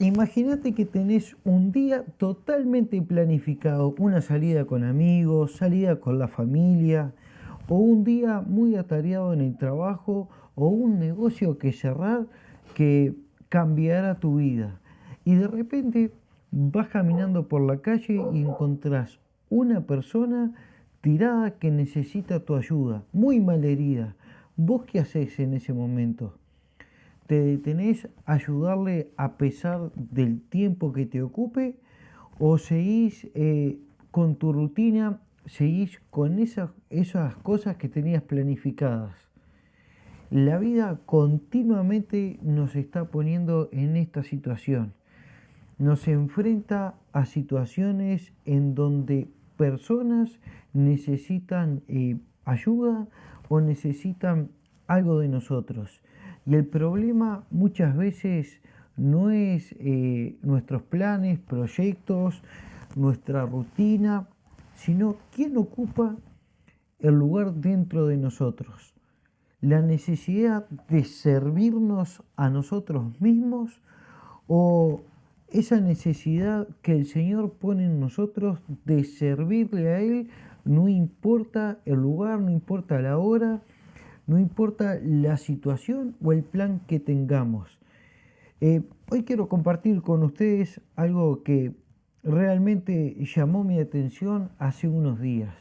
Imagínate que tenés un día totalmente planificado, una salida con amigos, salida con la familia, o un día muy atareado en el trabajo, o un negocio que cerrar que cambiará tu vida. Y de repente vas caminando por la calle y encontrás una persona tirada que necesita tu ayuda, muy malherida. ¿Vos qué haces en ese momento? ¿Te detenés a ayudarle a pesar del tiempo que te ocupe o seguís con tu rutina, seguís con esas cosas que tenías planificadas? La vida continuamente nos está poniendo en esta situación. Nos enfrenta a situaciones en donde personas necesitan ayuda o necesitan algo de nosotros. Y el problema muchas veces no es nuestros planes, proyectos, nuestra rutina, sino quién ocupa el lugar dentro de nosotros. La necesidad de servirnos a nosotros mismos o esa necesidad que el Señor pone en nosotros de servirle a Él, no importa el lugar, no importa la hora, no importa la situación o el plan que tengamos. Hoy quiero compartir con ustedes algo que realmente llamó mi atención hace unos días.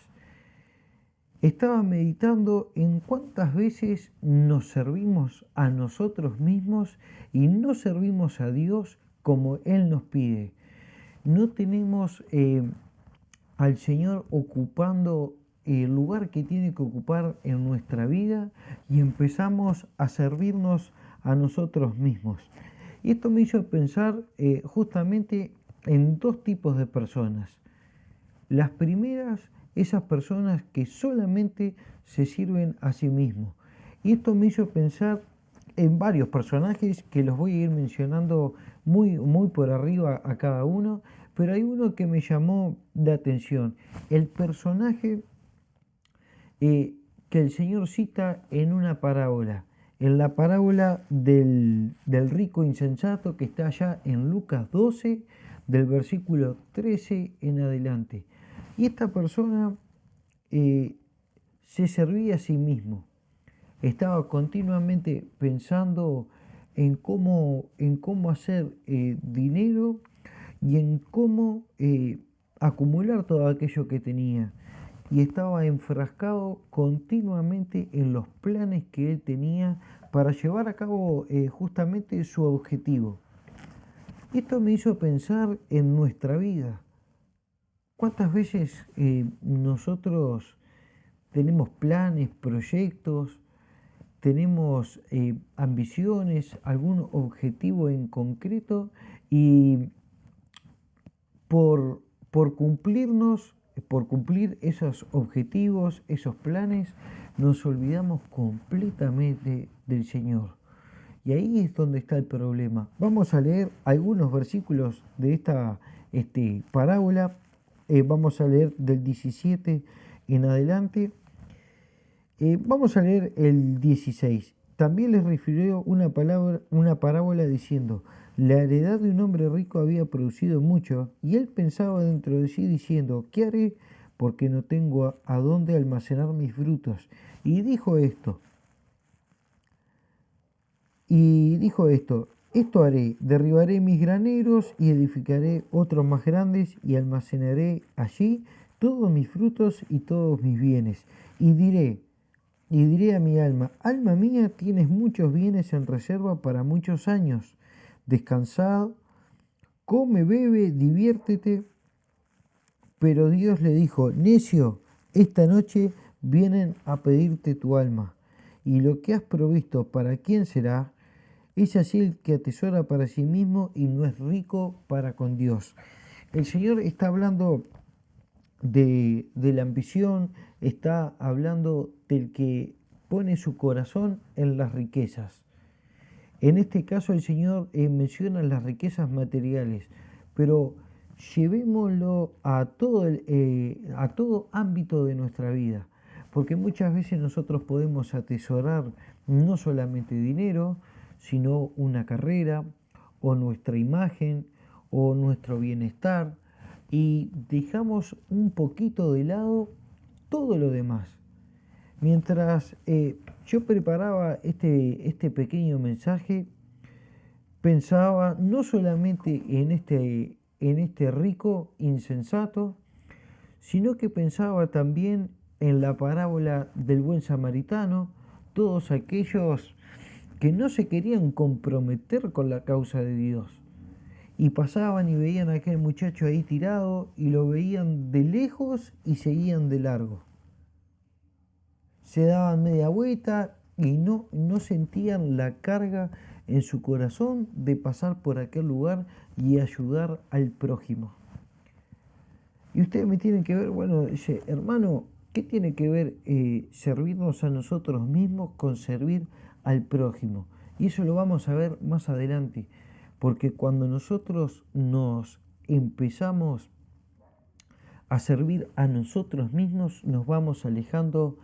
Estaba meditando en cuántas veces nos servimos a nosotros mismos y no servimos a Dios como Él nos pide. No tenemos al Señor ocupando el lugar que tiene que ocupar en nuestra vida y empezamos a servirnos a nosotros mismos. Y esto me hizo pensar justamente en dos tipos de personas. Las primeras, esas personas que solamente se sirven a sí mismos. Y esto me hizo pensar en varios personajes que los voy a ir mencionando muy por arriba a cada uno, pero hay uno que me llamó la atención. El personaje que el Señor cita en una parábola, en la parábola del rico insensato que está allá en Lucas 12, del versículo 13 en adelante. Y esta persona eh, se servía a sí mismo, estaba continuamente pensando en cómo hacer dinero y en cómo acumular todo aquello que tenía. Y estaba enfrascado continuamente en los planes que él tenía para llevar a cabo justamente su objetivo. Esto me hizo pensar en nuestra vida. ¿Cuántas veces nosotros tenemos planes, proyectos, tenemos ambiciones, algún objetivo en concreto y por, por cumplirnos, por cumplir esos objetivos, esos planes, nos olvidamos completamente del Señor? Y ahí es donde está el problema. Vamos a leer algunos versículos de esta parábola. Vamos a leer del 17 en adelante. Vamos a leer el 16. También les refirió una parábola diciendo: la heredad de un hombre rico había producido mucho, y él pensaba dentro de sí diciendo: ¿qué haré? Porque no tengo a dónde almacenar mis frutos. Y dijo esto, esto haré: derribaré mis graneros y edificaré otros más grandes y almacenaré allí todos mis frutos y todos mis bienes. Y diré a mi alma: alma mía, tienes muchos bienes en reserva para muchos años. Descansad, come, bebe, diviértete. Pero Dios le dijo: necio, esta noche vienen a pedirte tu alma. Y lo que has provisto, ¿para quién será? Es así el que atesora para sí mismo y no es rico para con Dios. El Señor está hablando de la ambición, está hablando del que pone su corazón en las riquezas. En este caso el Señor menciona las riquezas materiales, pero llevémoslo a todo ámbito de nuestra vida, porque muchas veces nosotros podemos atesorar no solamente dinero, sino una carrera o nuestra imagen o nuestro bienestar y dejamos un poquito de lado todo lo demás. Mientras yo preparaba este pequeño mensaje, pensaba no solamente en este rico insensato, sino que pensaba también en la parábola del buen samaritano, todos aquellos que no se querían comprometer con la causa de Dios. Y pasaban y veían a aquel muchacho ahí tirado y lo veían de lejos y seguían de largo. Se daban media vuelta y no sentían la carga en su corazón de pasar por aquel lugar y ayudar al prójimo. Y ustedes me tienen que ver, bueno, dice, hermano, ¿qué tiene que ver servirnos a nosotros mismos con servir al prójimo? Y eso lo vamos a ver más adelante, porque cuando nosotros nos empezamos a servir a nosotros mismos, nos vamos alejando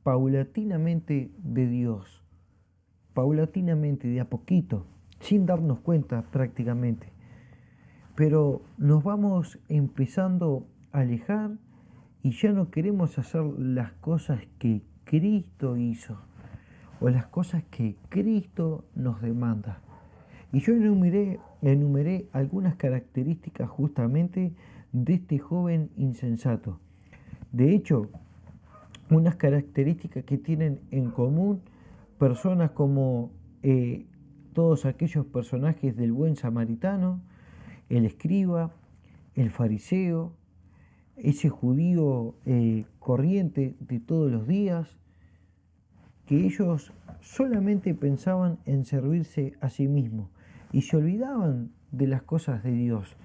paulatinamente de Dios, paulatinamente, de a poquito, sin darnos cuenta prácticamente. Pero nos vamos empezando a alejar y ya no queremos hacer las cosas que Cristo hizo o las cosas que Cristo nos demanda. Y yo enumeré algunas características justamente de este joven insensato. De hecho, unas características que tienen en común personas como todos aquellos personajes del buen samaritano, el escriba, el fariseo, ese judío corriente de todos los días, que ellos solamente pensaban en servirse a sí mismos y se olvidaban de las cosas de Dios.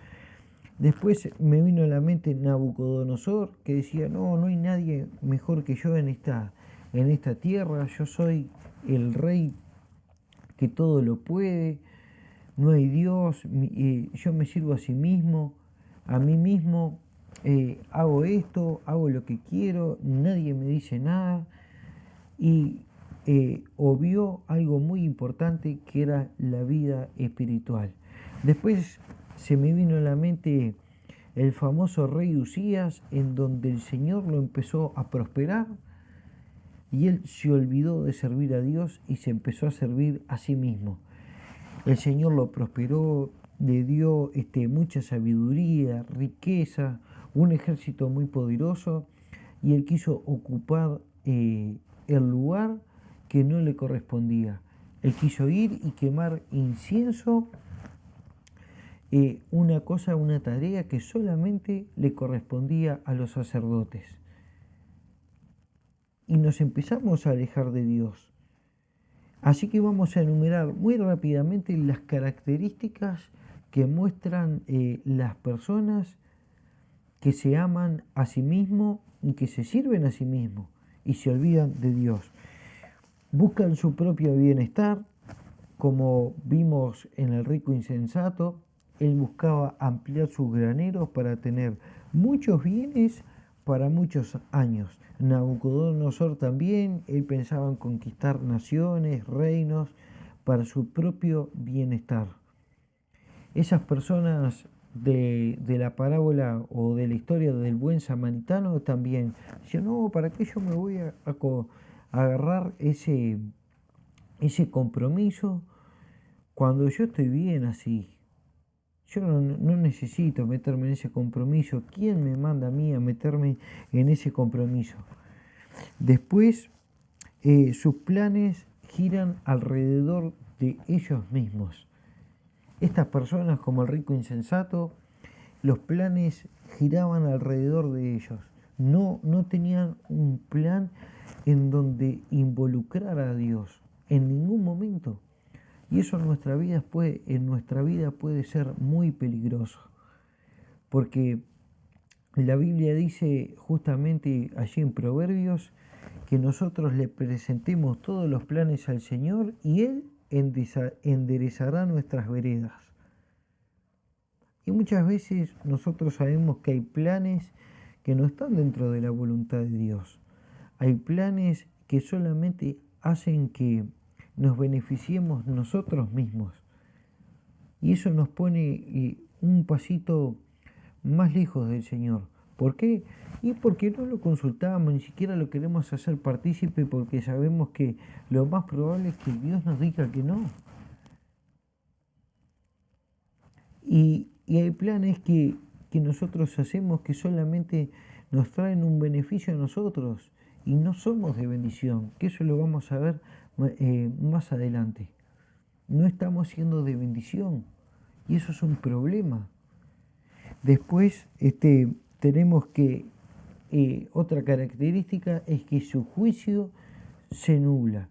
Después me vino a la mente Nabucodonosor, que decía, no hay nadie mejor que yo en esta tierra, yo soy el rey que todo lo puede, no hay Dios, yo me sirvo a mí mismo, hago esto, hago lo que quiero, nadie me dice nada. Y obvió algo muy importante que era la vida espiritual. Después se me vino a la mente el famoso rey Usías, en donde el Señor lo empezó a prosperar y él se olvidó de servir a Dios y se empezó a servir a sí mismo. El Señor lo prosperó, le dio mucha sabiduría, riqueza, un ejército muy poderoso y él quiso ocupar el lugar que no le correspondía. Él quiso ir y quemar incienso, una tarea que solamente le correspondía a los sacerdotes. Y nos empezamos a alejar de Dios. Así que vamos a enumerar muy rápidamente las características que muestran las personas que se aman a sí mismos y que se sirven a sí mismos y se olvidan de Dios. Buscan su propio bienestar, como vimos en el rico insensato. Él buscaba ampliar sus graneros para tener muchos bienes para muchos años. Nabucodonosor también, él pensaba en conquistar naciones, reinos, para su propio bienestar. Esas personas de la parábola o de la historia del buen samaritano también decían, no, ¿para qué yo me voy a agarrar ese compromiso cuando yo estoy bien así? Yo no necesito meterme en ese compromiso. ¿Quién me manda a mí a meterme en ese compromiso? Después, sus planes giran alrededor de ellos mismos. Estas personas, como el rico insensato, los planes giraban alrededor de ellos. No tenían un plan en donde involucrar a Dios en ningún momento. Y eso en nuestra vida puede ser muy peligroso. Porque la Biblia dice justamente allí en Proverbios que nosotros le presentemos todos los planes al Señor y Él enderezará nuestras veredas. Y muchas veces nosotros sabemos que hay planes que no están dentro de la voluntad de Dios. Hay planes que solamente hacen que nos beneficiemos nosotros mismos. Y eso nos pone un pasito más lejos del Señor. ¿Por qué? Y porque no lo consultamos, ni siquiera lo queremos hacer partícipe, porque sabemos que lo más probable es que Dios nos diga que no. Y hay planes que nosotros hacemos que solamente nos traen un beneficio a nosotros y no somos de bendición, que eso lo vamos a ver más adelante. No estamos siendo de bendición y eso es un problema. Después tenemos que otra característica es que su juicio se nubla.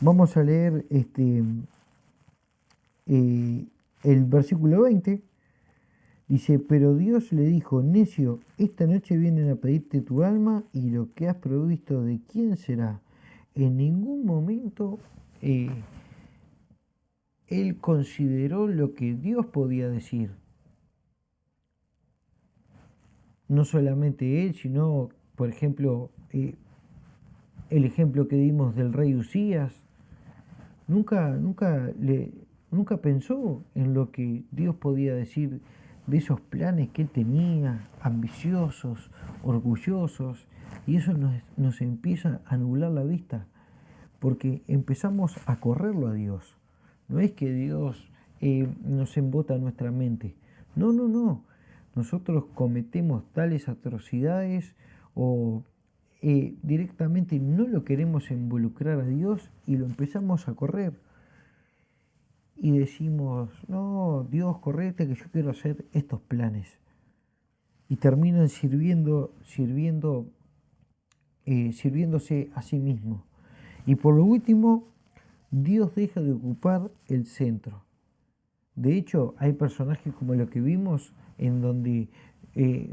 Vamos a leer el versículo 20. Dice, pero Dios le dijo, necio, esta noche vienen a pedirte tu alma y lo que has provisto, ¿de quién será? En ningún momento él consideró lo que Dios podía decir. No solamente él, sino, por ejemplo, el ejemplo que dimos del rey Usías. Nunca pensó en lo que Dios podía decir de esos planes que él tenía, ambiciosos, orgullosos, y eso nos empieza a nublar la vista, porque empezamos a correrlo a Dios. No es que Dios nos embota nuestra mente. No, no, no. Nosotros cometemos tales atrocidades o directamente no lo queremos involucrar a Dios y lo empezamos a correr. Y decimos, no, Dios, correte que yo quiero hacer estos planes. Y terminan sirviéndose a sí mismo. Y por lo último, Dios deja de ocupar el centro. De hecho, hay personajes como los que vimos en donde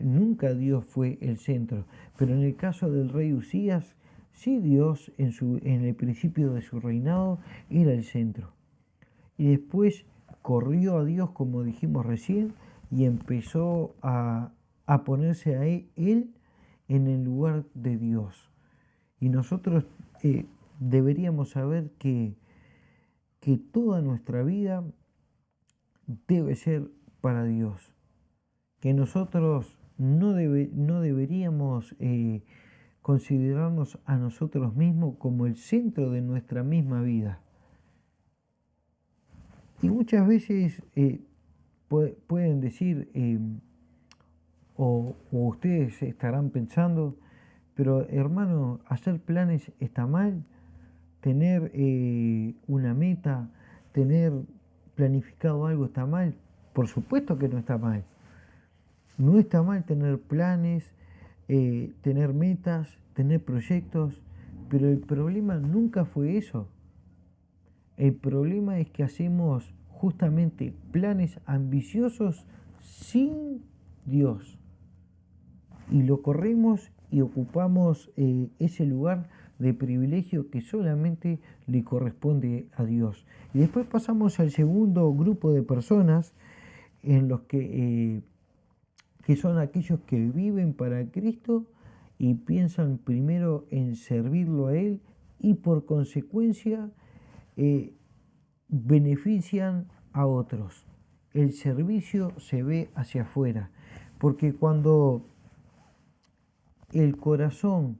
nunca Dios fue el centro. Pero en el caso del rey Usías, sí Dios en el principio de su reinado era el centro. Y después corrió a Dios, como dijimos recién, y empezó a ponerse a él en el lugar de Dios. Y nosotros deberíamos saber que toda nuestra vida debe ser para Dios. Que nosotros no deberíamos considerarnos a nosotros mismos como el centro de nuestra misma vida. Y muchas veces pueden decir, o ustedes estarán pensando, pero hermano, hacer planes está mal, tener una meta, tener planificado algo está mal. Por supuesto que no está mal. No está mal tener planes, tener metas, tener proyectos, pero el problema nunca fue eso. El problema es que hacemos justamente planes ambiciosos sin Dios y lo corremos y ocupamos ese lugar de privilegio que solamente le corresponde a Dios. Y después pasamos al segundo grupo de personas en los que son aquellos que viven para Cristo y piensan primero en servirlo a Él y por consecuencia benefician a otros. El servicio se ve hacia afuera, porque cuando el corazón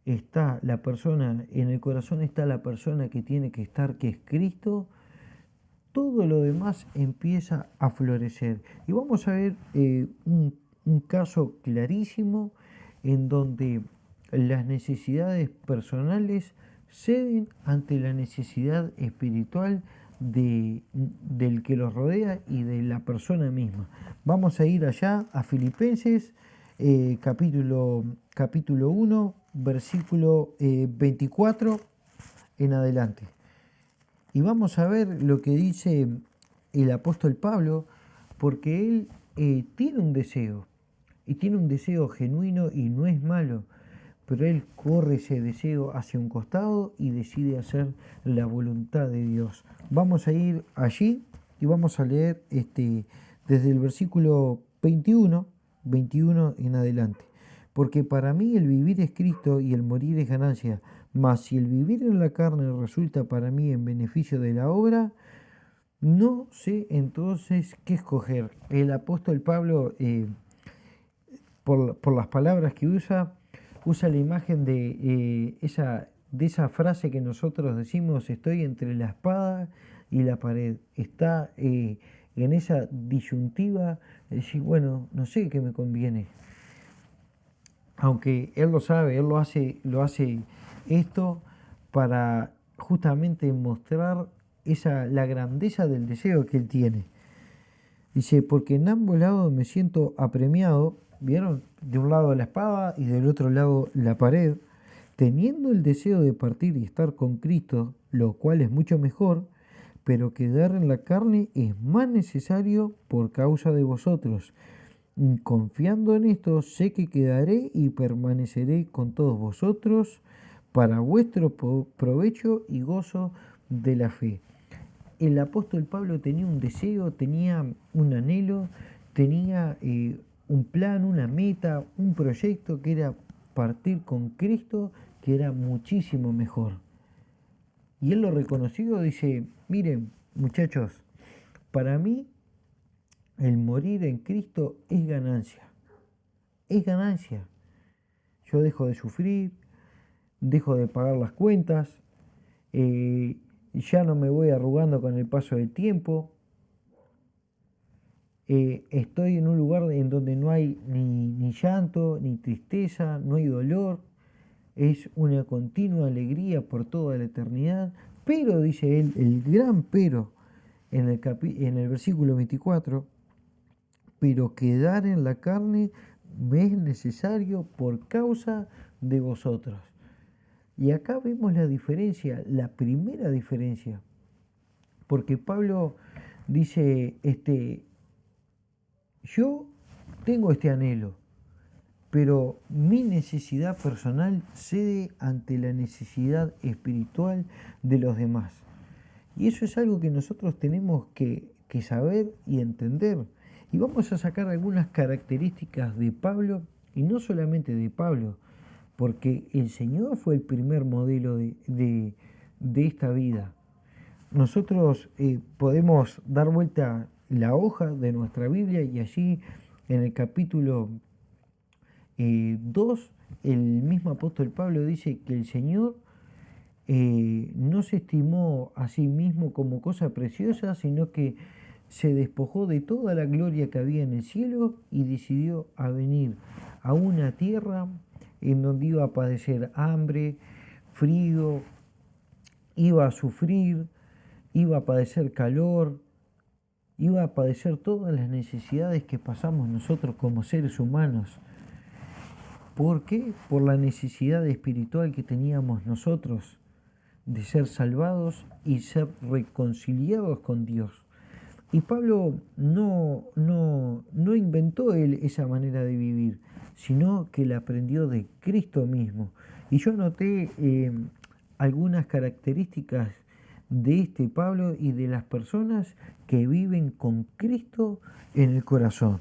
está la persona, en el corazón está la persona que tiene que estar, que es Cristo, todo lo demás empieza a florecer. Y vamos a ver un caso clarísimo en donde las necesidades personales ceden ante la necesidad espiritual del que los rodea y de la persona misma. Vamos a ir allá a Filipenses capítulo 1, versículo 24 en adelante. Y vamos a ver lo que dice el apóstol Pablo, porque él tiene un deseo, y tiene un deseo genuino y no es malo, pero él corre ese deseo hacia un costado y decide hacer la voluntad de Dios. Vamos a ir allí y vamos a leer desde el versículo 21 en adelante. Porque para mí el vivir es Cristo y el morir es ganancia, mas si el vivir en la carne resulta para mí en beneficio de la obra, No sé entonces qué escoger. El apóstol Pablo, por las palabras que usa la imagen de esa frase que nosotros decimos, estoy entre la espada y la pared. Está en esa disyuntiva, de decir, bueno, no sé qué me conviene. Aunque él lo sabe, él lo hace esto para justamente mostrar la grandeza del deseo que él tiene. Dice, porque en ambos lados me siento apremiado, ¿vieron? De un lado la espada y del otro lado la pared, teniendo el deseo de partir y estar con Cristo, lo cual es mucho mejor, pero quedar en la carne es más necesario por causa de vosotros. Confiando en esto, sé que quedaré y permaneceré con todos vosotros para vuestro provecho y gozo de la fe. El apóstol Pablo tenía un deseo, tenía un anhelo, tenía un plan, una meta, un proyecto que era partir con Cristo, que era muchísimo mejor. Y él lo reconoció, dice, miren muchachos, para mí el morir en Cristo es ganancia. Yo dejo de sufrir, dejo de pagar las cuentas, ya no me voy arrugando con el paso del tiempo, estoy en un lugar en donde no hay ni llanto, ni tristeza, no hay dolor, es una continua alegría por toda la eternidad, pero, dice él, el gran pero en el versículo 24, pero quedar en la carne me es necesario por causa de vosotros. Y acá vemos la diferencia, la primera diferencia, porque Pablo dice, yo tengo este anhelo, pero mi necesidad personal cede ante la necesidad espiritual de los demás. Y eso es algo que nosotros tenemos que saber y entender. Y vamos a sacar algunas características de Pablo, y no solamente de Pablo, porque el Señor fue el primer modelo de esta vida. Nosotros podemos dar vuelta la hoja de nuestra Biblia y allí en el capítulo 2, el mismo apóstol Pablo dice que el Señor no se estimó a sí mismo como cosa preciosa, sino que se despojó de toda la gloria que había en el cielo y decidió a venir a una tierra en donde iba a padecer hambre, frío, iba a sufrir, iba a padecer calor, iba a padecer todas las necesidades que pasamos nosotros como seres humanos. ¿Por qué? Por la necesidad espiritual que teníamos nosotros de ser salvados y ser reconciliados con Dios. Y Pablo no inventó él esa manera de vivir, sino que la aprendió de Cristo mismo. Y yo anoté algunas características de este Pablo y de las personas que viven con Cristo en el corazón.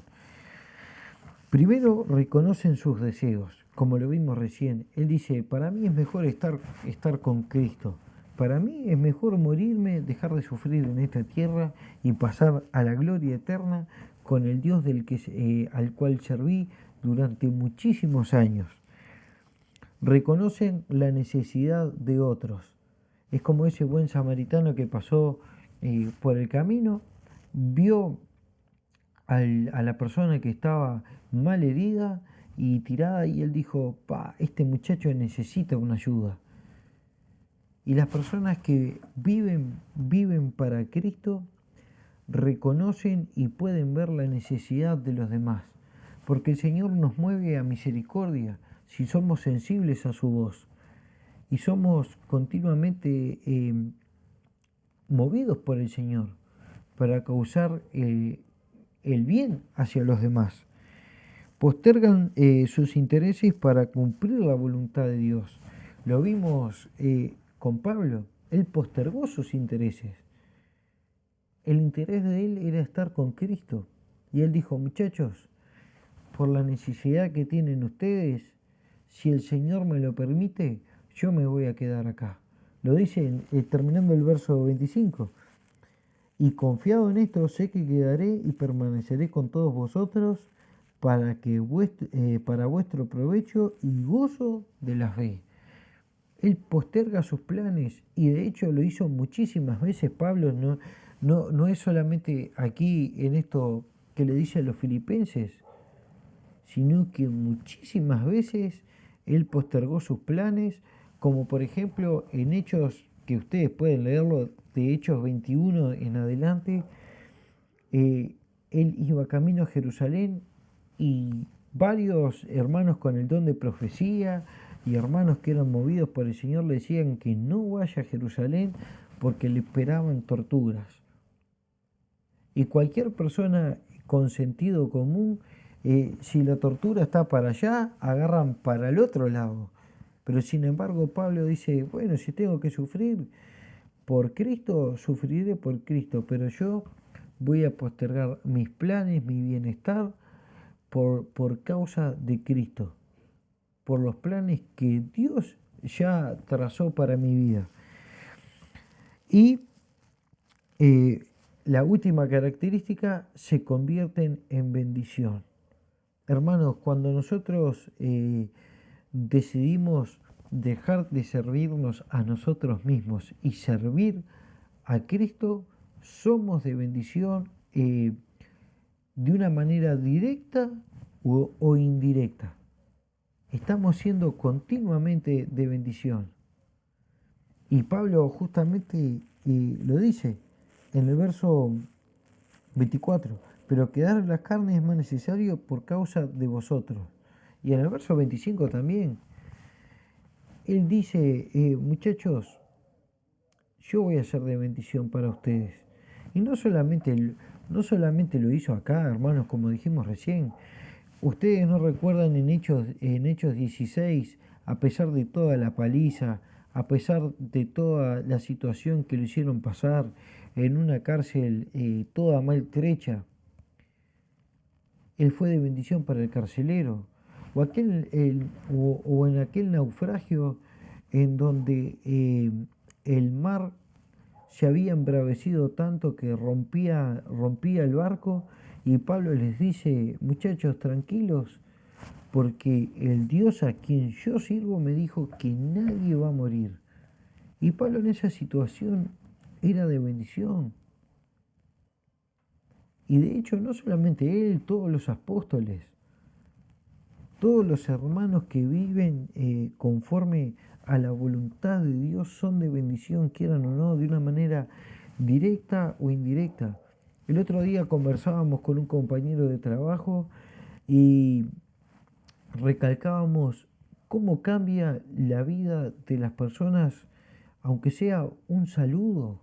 Primero reconocen sus deseos, como lo vimos recién. Él dice, para mí es mejor estar con Cristo. Para mí es mejor morirme, dejar de sufrir en esta tierra y pasar a la gloria eterna con el Dios al cual serví durante muchísimos años. Reconocen la necesidad de otros. Es como ese buen samaritano que pasó por el camino, vio a la persona que estaba mal herida y tirada y él dijo, este muchacho necesita una ayuda. Y las personas que viven para Cristo reconocen y pueden ver la necesidad de los demás, porque el Señor nos mueve a misericordia si somos sensibles a su voz y somos continuamente movidos por el Señor para causar el bien hacia los demás. Postergan sus intereses para cumplir la voluntad de Dios. Lo vimos con Pablo, él postergó sus intereses. El interés de él era estar con Cristo. Y él dijo, muchachos, por la necesidad que tienen ustedes, si el Señor me lo permite, yo me voy a quedar acá. Lo dice terminando el verso 25. Y confiado en esto, sé que quedaré y permaneceré con todos vosotros para vuestro provecho y gozo de la fe. Él posterga sus planes y de hecho lo hizo muchísimas veces. Pablo no es solamente aquí en esto que le dice a los filipenses, sino que muchísimas veces él postergó sus planes, como por ejemplo en Hechos, que ustedes pueden leerlo, de Hechos 21 en adelante, eh, él iba camino a Jerusalén y varios hermanos con el don de profecía y hermanos que eran movidos por el Señor le decían que no vaya a Jerusalén porque le esperaban torturas. Y cualquier persona con sentido común, si la tortura está para allá, agarran para el otro lado. Pero sin embargo Pablo dice, bueno, si tengo que sufrir por Cristo, sufriré por Cristo, pero yo voy a postergar mis planes, mi bienestar, por causa de Cristo, por los planes que Dios ya trazó para mi vida. Y eh, la última característica, se convierten en bendición. Hermanos, cuando nosotros decidimos dejar de servirnos a nosotros mismos y servir a Cristo, somos de bendición de una manera directa o indirecta. Estamos siendo continuamente de bendición. Y Pablo justamente lo dice en el verso 24, pero quedar en la carne es más necesario por causa de vosotros. Y en el verso 25 también, él dice, muchachos, yo voy a ser de bendición para ustedes. Y no solamente lo hizo acá, hermanos, como dijimos recién. Ustedes no recuerdan en Hechos 16, a pesar de toda la paliza, a pesar de toda la situación que le hicieron pasar en una cárcel toda maltrecha, él fue de bendición para el carcelero. O en aquel naufragio en donde el mar se había embravecido tanto que rompía el barco, y Pablo les dice, muchachos, tranquilos, porque el Dios a quien yo sirvo me dijo que nadie va a morir. Y Pablo en esa situación era de bendición. Y de hecho no solamente él, todos los apóstoles, todos los hermanos que viven conforme a la voluntad de Dios son de bendición, quieran o no, de una manera directa o indirecta. El otro día conversábamos con un compañero de trabajo y recalcábamos cómo cambia la vida de las personas, aunque sea un saludo.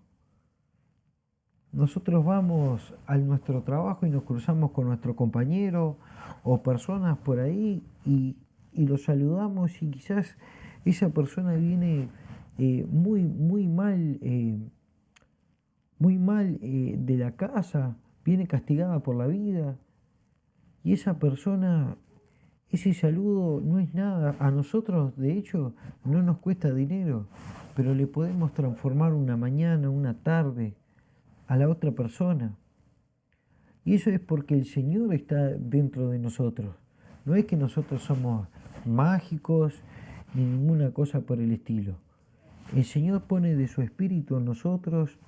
Nosotros vamos a nuestro trabajo y nos cruzamos con nuestro compañero o personas por ahí y los saludamos, y quizás esa persona viene muy mal de la casa, viene castigada por la vida, y esa persona, ese saludo no es nada. A nosotros, de hecho, no nos cuesta dinero, pero le podemos transformar una mañana, una tarde a la otra persona. Y eso es porque el Señor está dentro de nosotros. No es que nosotros somos mágicos ni ninguna cosa por el estilo. El Señor pone de su espíritu en nosotros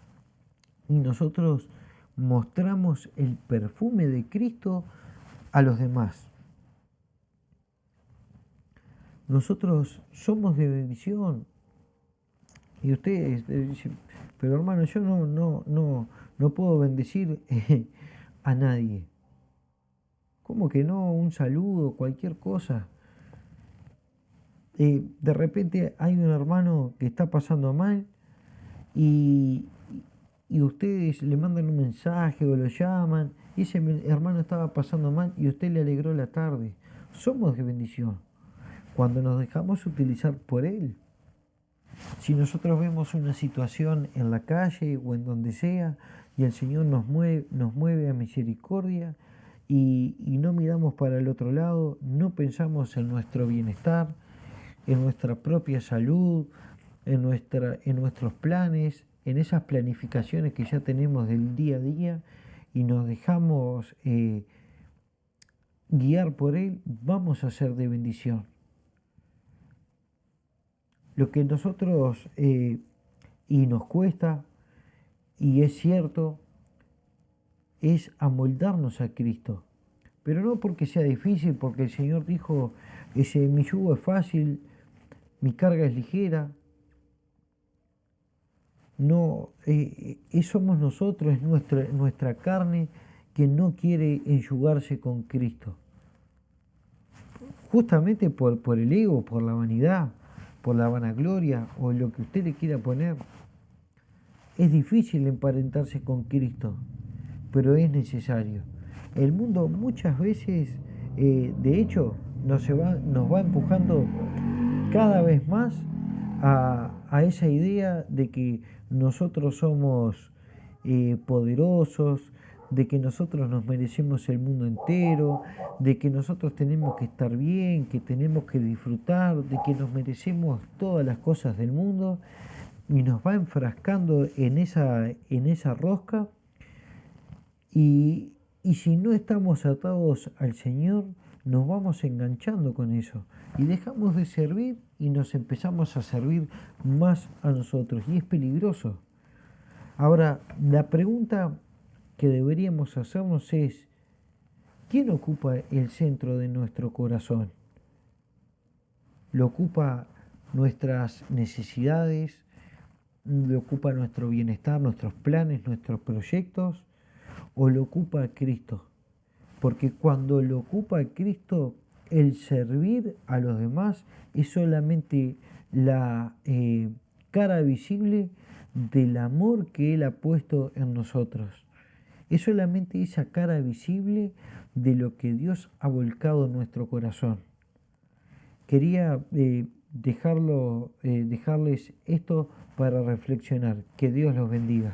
y nosotros mostramos el perfume de Cristo a los demás. Nosotros somos de bendición. Y ustedes dicen, pero hermano, yo no puedo bendecir a nadie. ¿Cómo que no? Un saludo, cualquier cosa. De repente hay un hermano que está pasando mal y, y ustedes le mandan un mensaje o lo llaman, y ese hermano estaba pasando mal y usted le alegró la tarde. Somos de bendición cuando nos dejamos utilizar por Él. Si nosotros vemos una situación en la calle o en donde sea y el Señor nos mueve a misericordia y no miramos para el otro lado, no pensamos en nuestro bienestar, en nuestra propia salud, en nuestros planes, en esas planificaciones que ya tenemos del día a día y nos dejamos guiar por Él, vamos a ser de bendición. Lo que nosotros y nos cuesta, y es cierto, es amoldarnos a Cristo. Pero no porque sea difícil, porque el Señor dijo, mi yugo es fácil, mi carga es ligera. No, somos nosotros, es nuestra carne que no quiere enjugarse con Cristo. Justamente por el ego, por la vanidad, por la vanagloria o lo que usted le quiera poner. Es difícil emparentarse con Cristo, pero es necesario. El mundo muchas veces, de hecho, nos va empujando cada vez más a esa idea de que nosotros somos poderosos, de que nosotros nos merecemos el mundo entero, de que nosotros tenemos que estar bien, que tenemos que disfrutar, de que nos merecemos todas las cosas del mundo, y nos va enfrascando en esa rosca, y si no estamos atados al Señor, nos vamos enganchando con eso y dejamos de servir y nos empezamos a servir más a nosotros, y es peligroso. Ahora, la pregunta que deberíamos hacernos es, ¿quién ocupa el centro de nuestro corazón? ¿Lo ocupa nuestras necesidades? ¿Lo ocupa nuestro bienestar, nuestros planes, nuestros proyectos? ¿O lo ocupa Cristo? Porque cuando lo ocupa Cristo, el servir a los demás es solamente la cara visible del amor que Él ha puesto en nosotros. Es solamente esa cara visible de lo que Dios ha volcado en nuestro corazón. Quería dejarles esto para reflexionar. Que Dios los bendiga.